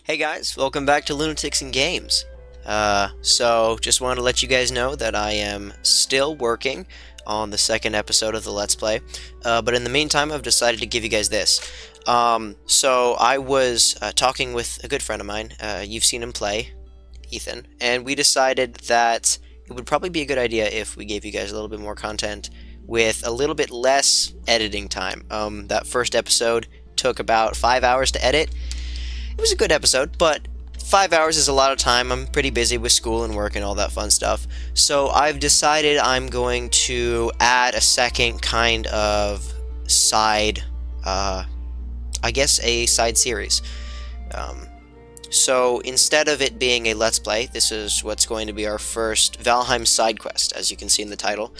Hey guys, welcome back to Lunatics and Games. So just wanted to let you guys know that I am still working on the second episode of the Let's Play, but in the meantime, I've decided to give you guys this. So I was talking with a good friend of mine. You've seen him play, Ethan, and we decided that it would probably be a good idea if we gave you guys a little bit more content with a little bit less editing time. That first episode took about 5 hours to edit. It was a good episode, but 5 hours is a lot of time. I'm pretty busy with school and work and all that fun stuff. So I've decided I'm going to add a second kind of side, I guess a side series. Um, so instead of it being a Let's Play, this is what's going to be our first Valheim side quest, as you can see in the title.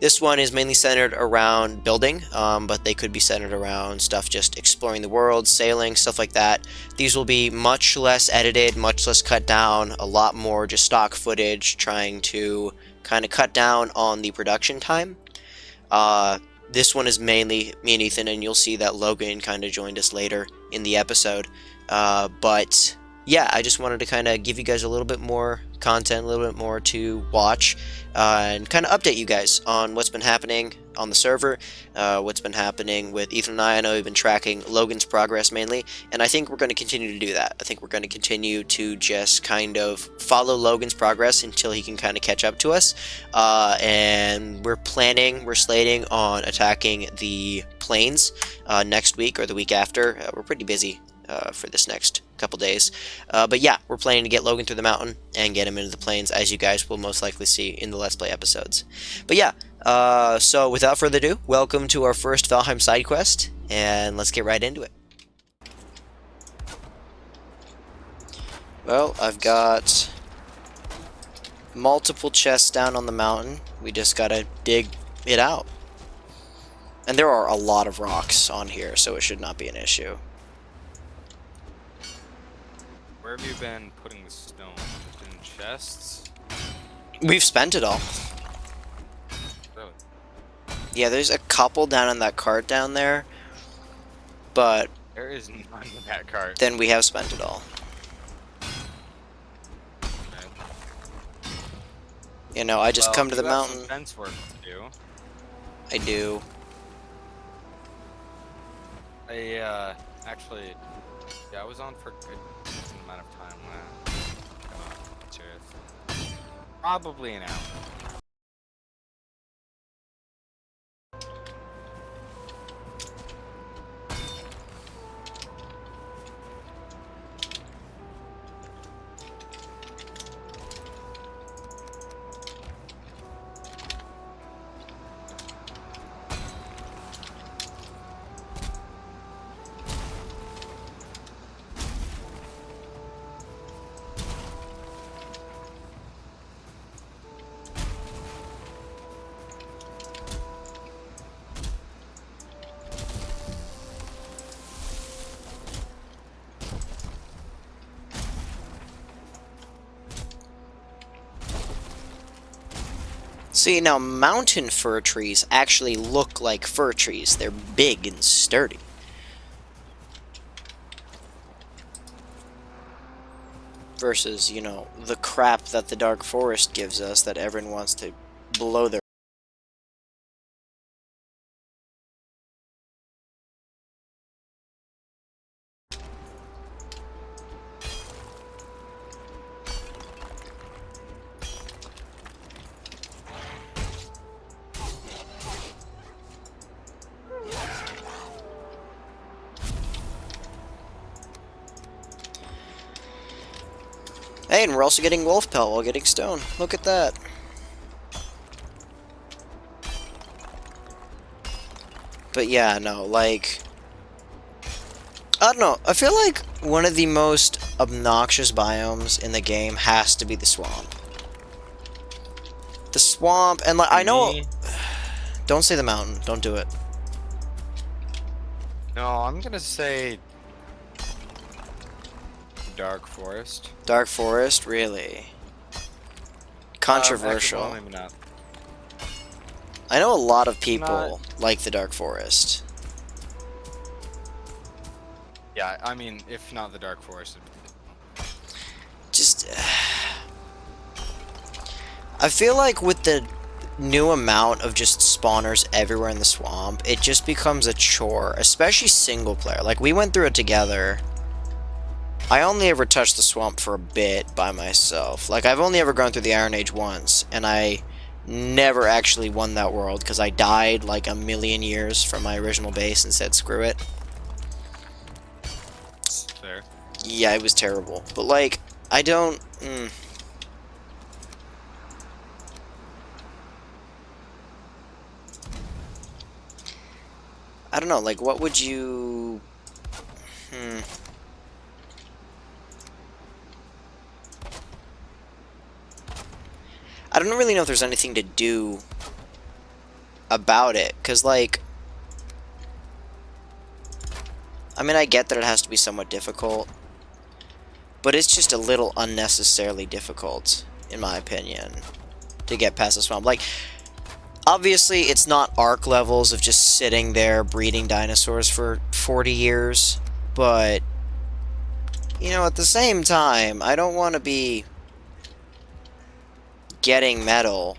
This one is mainly centered around building, but they could be centered around stuff just exploring the world, sailing, stuff like that. These will be much less edited, much less cut down, a lot more just stock footage, trying to kind of cut down on the production time. This one is mainly me and Ethan, and you'll see that Logan kind of joined us later in the episode. But yeah, I just wanted to kind of give you guys a little bit more content, a little bit more to watch, and kind of update you guys on what's been happening on the server, what's been happening with Ethan and I. I know we've been tracking Logan's progress mainly, and I think we're going to continue to do that. I think we're going to continue to just kind of follow Logan's progress until he can kind of catch up to us, and we're slating on attacking the plains next week or the week after. We're pretty busy for this next couple days. But yeah, we're planning to get Logan through the mountain and get him into the plains, as you guys will most likely see in the Let's Play episodes. But yeah, so without further ado, welcome to our first Valheim side quest, and let's get right into it. Well, I've got multiple chests down on the mountain. We just gotta dig it out. And there are a lot of rocks on here, so it should not be an issue. Where have you been putting the stone? Just in chests? We've spent it all. Really? Yeah, there's a couple down in that cart down there, but There is none in that cart. then we have spent it all. Okay. You know, I just come to the you have mountain. some fence work to do. I do. Actually, yeah, I was on for a good decent amount of time when I got on to it. Probably an hour. See, now mountain fir trees actually look like fir trees. They're big and sturdy. Versus, you know, the crap that the dark forest gives us that everyone wants to blow their... Hey, and we're also getting wolf pelt while getting stone. Look at that. But yeah, no, like... I don't know, I feel like one of the most obnoxious biomes in the game has to be the swamp. The swamp, and like, I know... Don't say the mountain, don't do it. No, I'm gonna say dark forest. Dark forest, really? Controversial. Actually, well, maybe not. I know a lot of people Not- like the dark forest. Yeah, I mean, if not the dark forest, it'd be I feel like with the new amount of just spawners everywhere in the swamp, it just becomes a chore, especially single player. Like, we went through it together. I only ever touched the swamp for a bit by myself. Like, I've only ever gone through the Iron Age once, and I never actually won that world because I died like a million years from my original base and said screw it. Fair. Yeah, it was terrible. But, like, I don't... I don't know, like, what would you... I don't really know if there's anything to do about it, because, like... I mean, I get that it has to be somewhat difficult, but it's just a little unnecessarily difficult, in my opinion, to get past the swamp. Like, obviously, it's not Ark levels of just sitting there breeding dinosaurs for 40 years, but, you know, at the same time, I don't want to be getting metal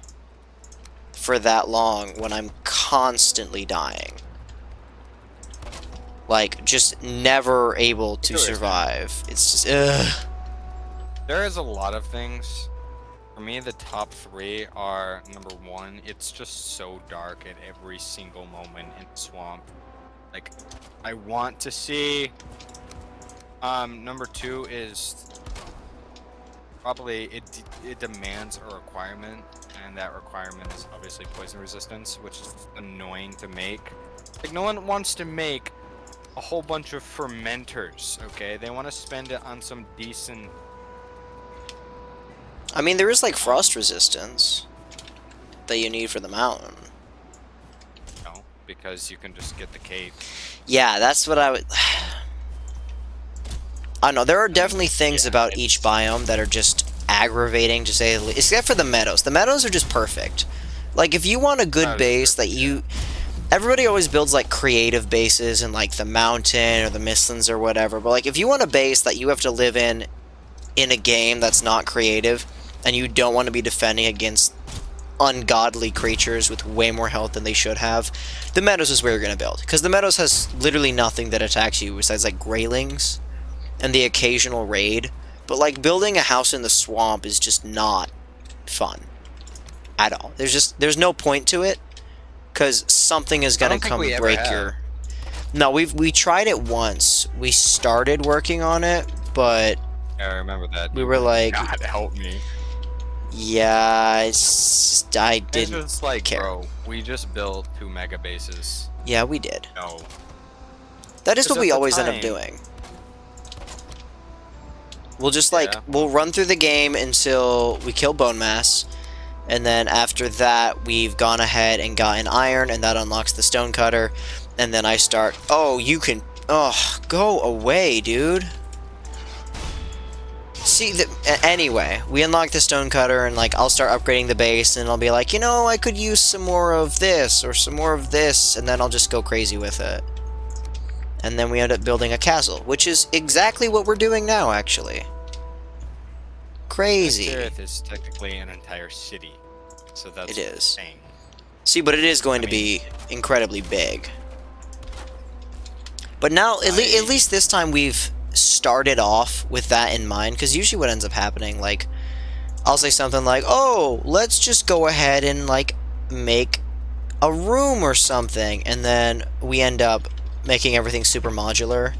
for that long when I'm constantly dying. Like, just never able to survive. It's just, ugh. There is a lot of things. For me, the top 3 are, number 1, it's just so dark at every single moment in the swamp. Like, I want to see. Number 2 is probably it demands a requirement, and that requirement is obviously poison resistance, which is annoying to make. Like, no one wants to make a whole bunch of fermenters, okay? They want to spend it on some decent... I mean, there is, like, frost resistance that you need for the mountain. No, because you can just get the cake. Yeah, that's what I would... I don't know, there are definitely things about each biome that are just aggravating, to say the least. Except for the meadows. The meadows are just perfect. Like, if you want a good base that you... Everybody always builds, like, creative bases in, like, the mountain or the Mistlands or whatever. But, like, if you want a base that you have to live in a game that's not creative, and you don't want to be defending against ungodly creatures with way more health than they should have, the meadows is where you're going to build. Because the meadows has literally nothing that attacks you besides, like, greylings and the occasional raid. But, like, building a house in the swamp is just not fun at all. There's no point to it, because something is going to come break your... No, we tried it once. We started working on it, but... Yeah, I remember that. We were like... God help me. Yeah, I didn't It's just like, care. bro, we just built 2 mega bases. Yeah, we did. No. That is what Because we at the always end up time- doing. We'll just, like, Yeah. we'll run through the game until we kill Bone Mass, and then after that, we've gone ahead and gotten Iron, and that unlocks the Stone Cutter, and then I start... Oh, you can... Oh, go away, dude. See, anyway, we unlock the Stone Cutter, and, like, I'll start upgrading the base, and I'll be like, you know, I could use some more of this, or some more of this, and then I'll just go crazy with it. And then we end up building a castle, which is exactly what we're doing now, actually. Crazy. Earth is technically an entire city, so that's It is. insane. See, but it is going to be incredibly big. But now, at least this time, we've started off with that in mind, because usually what ends up happening, like, I'll say something like, oh, let's just go ahead and, like, make a room or something, and then we end up making everything super modular.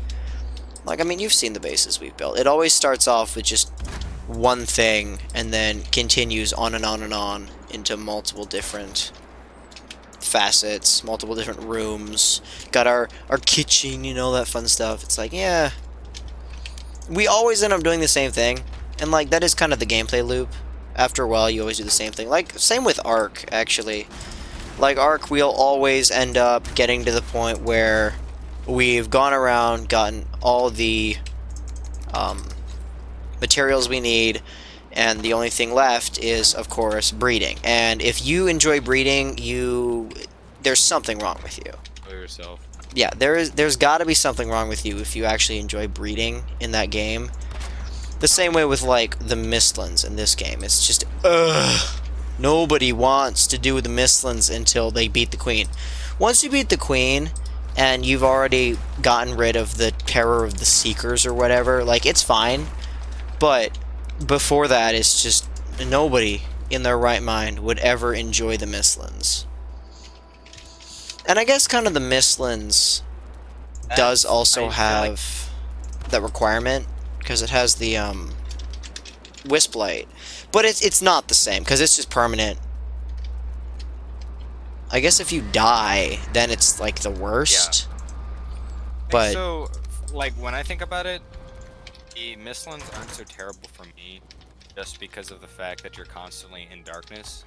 Like, I mean, you've seen the bases we've built. It always starts off with just one thing, and then continues on and on and on into multiple different facets, multiple different rooms. Got our kitchen, you know, that fun stuff. It's like, yeah. We always end up doing the same thing, and, like, that is kind of the gameplay loop. After a while, you always do the same thing. Like, same with Ark, actually. Like, Ark, we'll always end up getting to the point where we've gone around, gotten all the materials we need, and the only thing left is, of course, breeding. And if you enjoy breeding, there's something wrong with you. Kill yourself. Yeah, there's got to be something wrong with you if you actually enjoy breeding in that game. The same way with, like, the Mistlands in this game. It's just, ugh. Nobody wants to do the Mistlands until they beat the Queen. Once you beat the Queen, and you've already gotten rid of the terror of the Seekers or whatever, like, it's fine. But before that, it's just nobody in their right mind would ever enjoy the Mistlands. And I guess kind of the Mistlands does also have that requirement, because it has the Wisp Light. But it's not the same, because it's just permanent. I guess if you die, then it's like the worst. Yeah. But So, like, when I think about it, the Mistlands aren't so terrible for me, just because of the fact that you're constantly in darkness.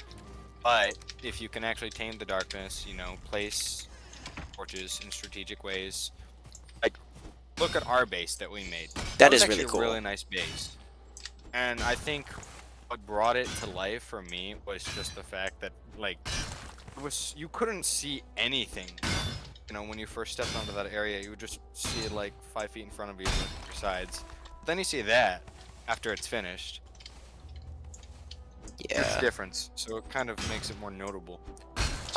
But if you can actually tame the darkness, you know, place torches in strategic ways. Like, look at our base that we made. that was is actually really cool. a really nice base. And I think what brought it to life for me was just the fact that, like, you couldn't see anything. You know, when you first stepped onto that area, you would just see it like 5 feet in front of you and your sides. But then you see that after it's finished. Huge Yeah. difference. So it kind of makes it more notable.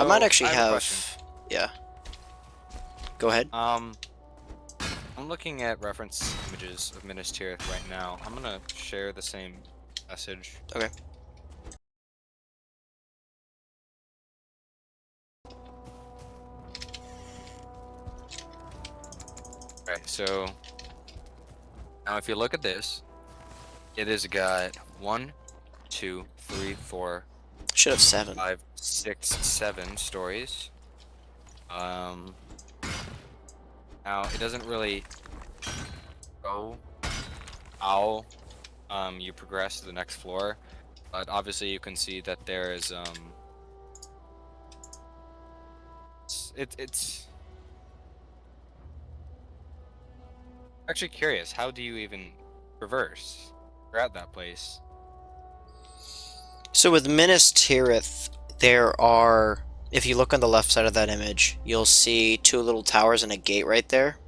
I might actually I have a question. Yeah. Go ahead. I'm looking at reference images of Minas Tirith right now. I'm gonna share the same message. Okay. Okay, so now if you look at this, it has got 1, 2, 3, 4, Should have 7. 5, 6, 7 stories. Now it doesn't really go how you progress to the next floor, but obviously you can see that there is it's actually curious. How do you even traverse? You're at that place. So with Minas Tirith, there are, if you look on the left side of that image, you'll see 2 little towers and a gate right there.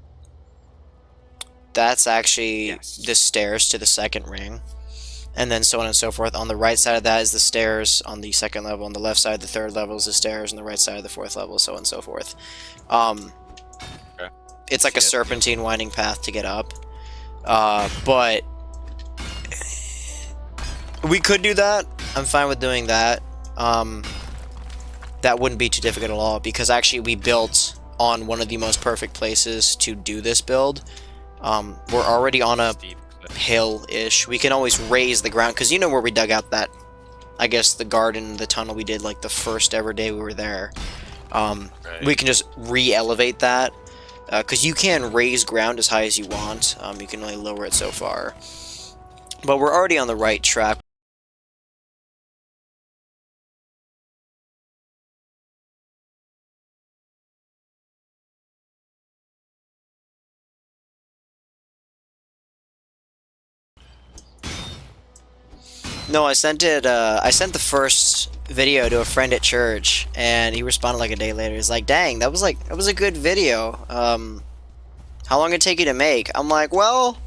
That's actually Yes. the stairs to the second ring. And then so on and so forth. On the right side of that is the stairs on the second level. On the left side of the third level is the stairs. On the right side of the fourth level, so on and so forth. Okay. It's like a See it, serpentine winding path to get up. But we could do that. I'm fine with doing that. That wouldn't be too difficult at all, because actually we built on one of the most perfect places to do this build. We're already on a Steep cliff. hill-ish. We can always raise the ground, because you know where we dug out that, I guess, the garden, the tunnel we did like the first ever day we were there. Right. We can just re-elevate that, because you can raise ground as high as you want. You can only lower it so far. But we're already on the right track. No, I sent it, I sent the first video to a friend at church, and he responded like a day later. He's like, dang, that was a good video. How long did it take you to make? I'm like, well,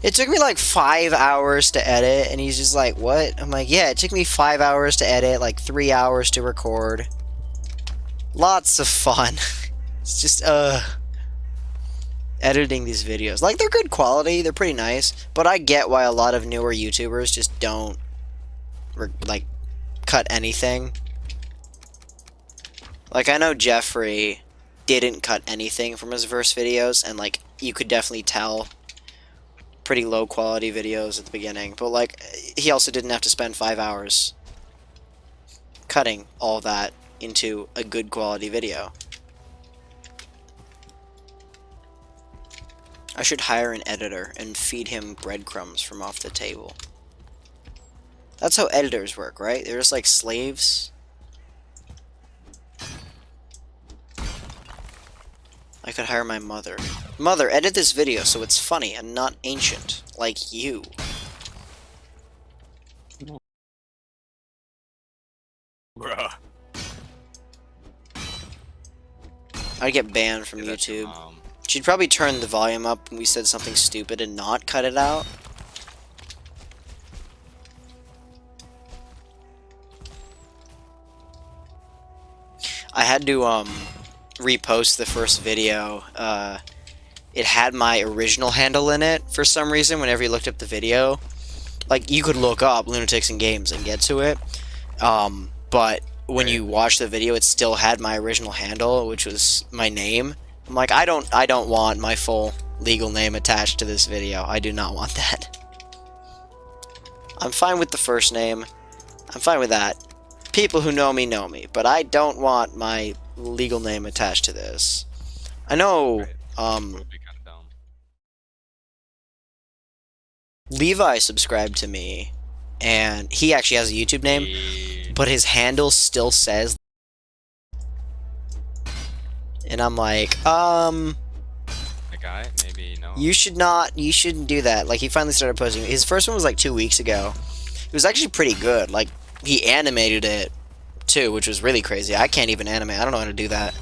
it took me like 5 hours to edit, and he's just like, what? I'm like, yeah, it took me 5 hours to edit, like 3 hours to record. Lots of fun. It's just, editing these videos. Like, they're good quality, they're pretty nice, but I get why a lot of newer YouTubers just don't, like, cut anything. Like, I know Jeffrey didn't cut anything from his first videos, and, like, you could definitely tell pretty low quality videos at the beginning, but, like, he also didn't have to spend 5 hours cutting all that into a good quality video. I should hire an editor and feed him breadcrumbs from off the table. That's how editors work, right? They're just like slaves. I could hire my mother. Mother, edit this video so it's funny and not ancient, like you. Bruh. I'd get banned from Yeah, that's your YouTube. mom. She'd probably turn the volume up when we said something stupid and not cut it out. I had to repost the first video. It had my original handle in it for some reason. Whenever you looked up the video, like you could look up Lunatics and Games and get to it. But when you watch the video, it still had my original handle, which was my name. I'm like, I don't want my full legal name attached to this video. I do not want that. I'm fine with the first name. I'm fine with that. People who know me, but I don't want my legal name attached to this. I know, Right. It would be kind of dumb. Levi subscribed to me, and he actually has a YouTube name, but his handle still says, and I'm like, The guy, maybe no. you shouldn't do that. Like, he finally started posting. His first one was like 2 weeks ago. It was actually pretty good. Like, he animated it too, which was really crazy. I can't even animate. I don't know how to do that.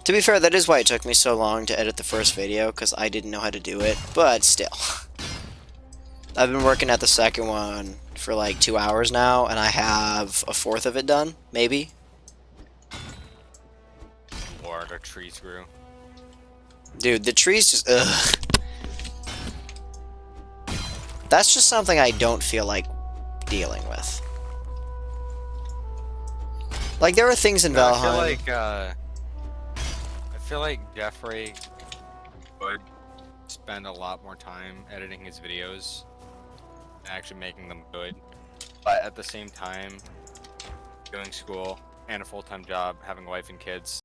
To be fair, that is why it took me so long to edit the first video, because I didn't know how to do it, but still. I've been working at the second one for like 2 hours now, and I have a fourth of it done, maybe. Lord, our trees grew. Dude, the trees just, ugh. That's just something I don't feel like dealing with. Like, there are things in Valheim. I feel like Jeffrey would spend a lot more time editing his videos and actually making them good. But at the same time, doing school and a full-time job, having a wife and kids.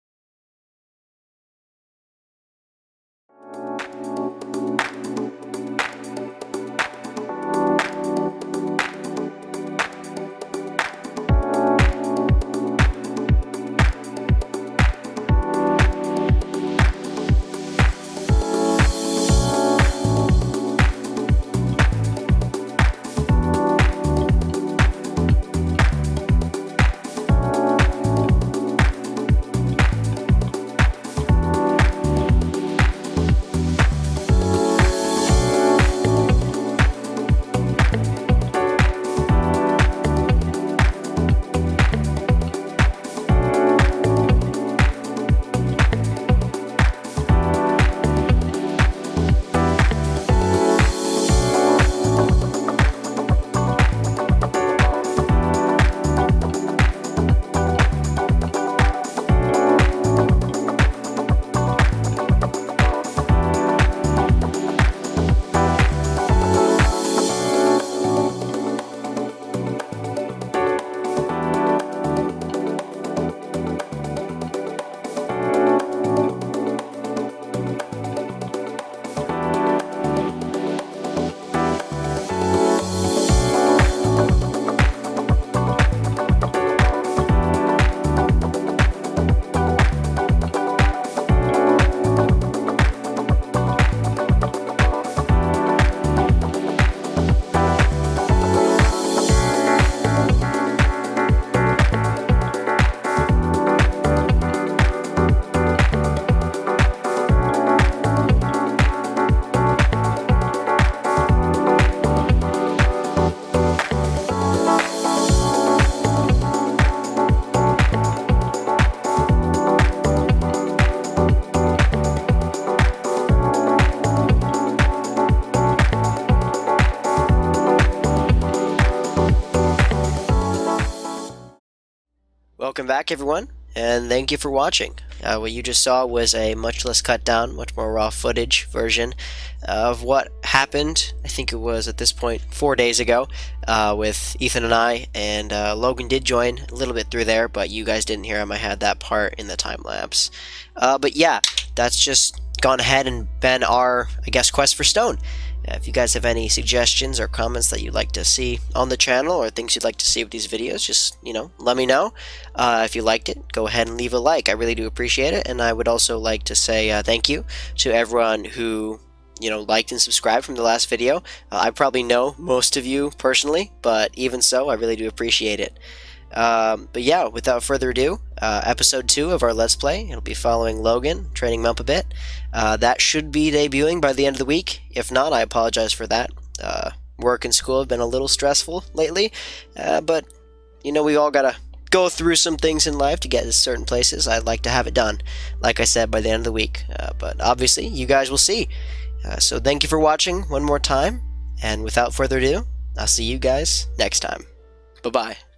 Welcome back, everyone, and thank you for watching. What you just saw was a much less cut down, much more raw footage version of what happened. I think it was at this point 4 days ago with Ethan and I, and Logan did join a little bit through there, but you guys didn't hear him. I had that part in the time lapse. But yeah, that's just gone ahead and been our, I guess, quest for stone. If you guys have any suggestions or comments that you'd like to see on the channel, or things you'd like to see with these videos, just, let me know. If you liked it, go ahead and leave a like. I really do appreciate it. And I would also like to say thank you to everyone who, liked and subscribed from the last video. I probably know most of you personally, but even so, I really do appreciate it. But yeah, without further ado, episode 2 of our Let's Play. It'll be following Logan, training him up a bit. That should be debuting by the end of the week. If not, I apologize for that. Work and school have been a little stressful lately, but we all gotta go through some things in life to get to certain places. I'd like to have it done, like I said, by the end of the week. But obviously, you guys will see. So thank you for watching one more time, and without further ado, I'll see you guys next time. Bye-bye.